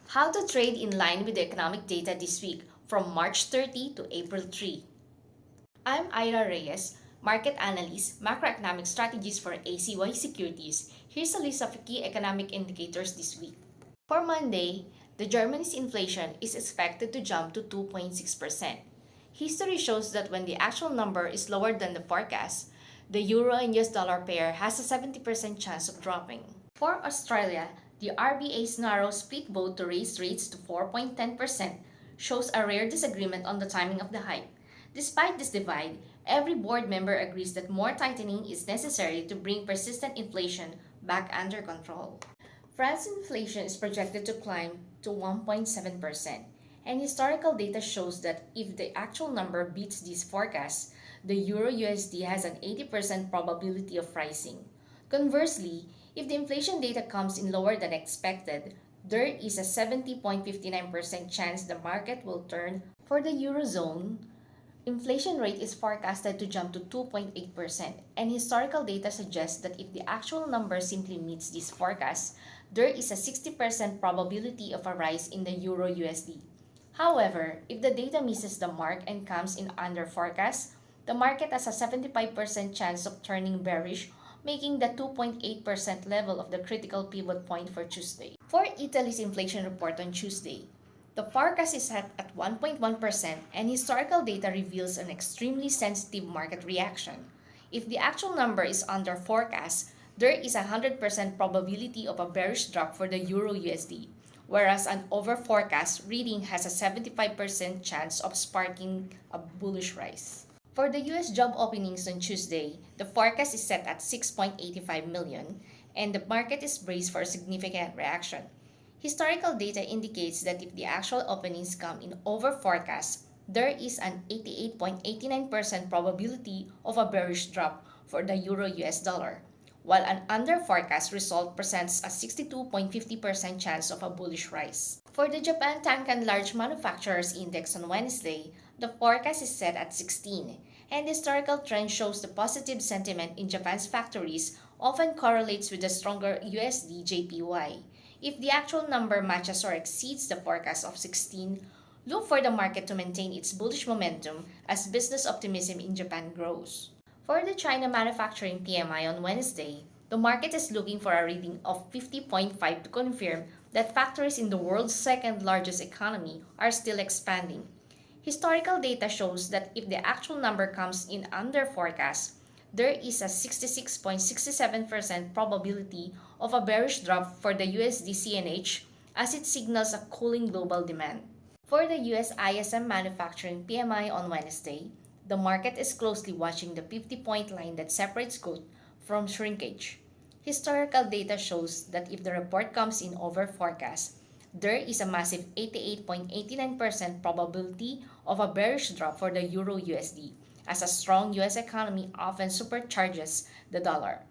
How to trade in line with the economic data this week from March 30 to April 3. I'm Ira Reyes, market analyst, macroeconomic strategist for ACY Securities. Here's a list of key economic indicators this week. For Monday, the Germany's inflation is expected to jump to 2.6%. History shows that when the actual number is lower than the forecast, the euro and US dollar pair has a 70% chance of dropping. For Australia, the RBA's narrow split vote to raise rates to 4.10% shows a rare disagreement on the timing of the hike. Despite this divide, every board member agrees that more tightening is necessary to bring persistent inflation back under control. France's inflation is projected to climb to 1.7%, and historical data shows that if the actual number beats these forecasts, the Euro USD has an 80% probability of rising. Conversely, if the inflation data comes in lower than expected, there is a 70.59% chance the market will turn. For the Eurozone, inflation rate is forecasted to jump to 2.8%, and historical data suggests that if the actual number simply meets this forecast, there is a 60% probability of a rise in the Euro USD. However, if the data misses the mark and comes in under forecast, the market has a 75% chance of turning bearish, making the 2.8% level of the critical pivot point for Tuesday. For Italy's inflation report on Tuesday, the forecast is set at 1.1%, and historical data reveals an extremely sensitive market reaction. If the actual number is under forecast, there is a 100% probability of a bearish drop for the Euro USD, whereas an over forecast reading has a 75% chance of sparking a bullish rise. For the US job openings on Tuesday, the forecast is set at 6.85 million, and the market is braced for a significant reaction. Historical data indicates that if the actual openings come in over forecast, there is an 88.89% probability of a bearish drop for the Euro US dollar, while an under forecast result presents a 62.50% chance of a bullish rise. For the Japan Tankan Large Manufacturers Index on Wednesday, the forecast is set at 16, and the historical trend shows the positive sentiment in Japan's factories often correlates with the stronger USD JPY. If the actual number matches or exceeds the forecast of 16, look for the market to maintain its bullish momentum as business optimism in Japan grows. For the China Manufacturing PMI on Wednesday, the market is looking for a reading of 50.5 to confirm that factories in the world's second largest economy are still expanding. Historical data shows that if the actual number comes in under forecast, there is a 66.67% probability of a bearish drop for the USD CNH as it signals a cooling global demand. For the US ISM Manufacturing PMI on Wednesday, the market is closely watching the 50-point line that separates growth from shrinkage. Historical data shows that if the report comes in over forecast, there is a massive 88.89% probability of a bearish drop for the Euro USD, as a strong US economy often supercharges the dollar.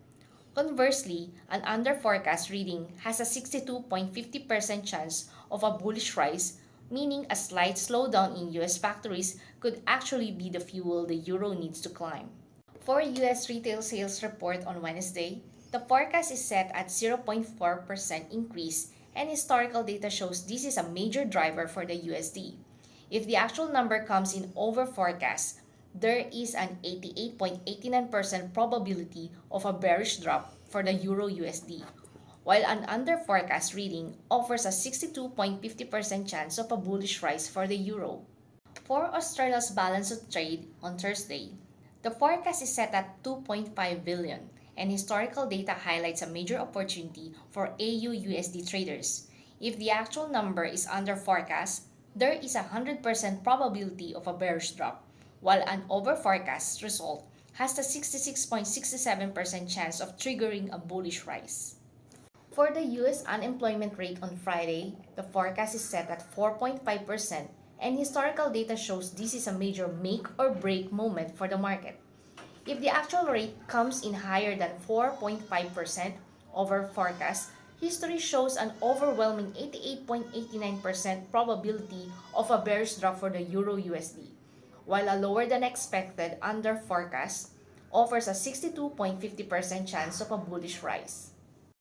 Conversely, an under forecast reading has a 62.50% chance of a bullish rise, meaning a slight slowdown in US factories could actually be the fuel the euro needs to climb. For US retail sales report on Wednesday, the forecast is set at 0.4% increase, and historical data shows this is a major driver for the USD. If the actual number comes in over forecast, there is an 88.89% probability of a bearish drop for the Euro USD, while an under forecast reading offers a 62.50% chance of a bullish rise for the euro. For Australia's balance of trade on Thursday, the forecast is set at 2.5 billion, and historical data highlights a major opportunity for AU USD traders. If the actual number is under forecast, there is a 100% probability of a bearish drop, while an over forecast result has the 66.67% chance of triggering a bullish rise. For the US unemployment rate on Friday, the forecast is set at 4.5%, and historical data shows this is a major make or break moment for the market. If the actual rate comes in higher than 4.5% over forecast, history shows an overwhelming 88.89% probability of a bearish drop for the Euro USD, while a lower than expected under forecast offers a 62.50% chance of a bullish rise.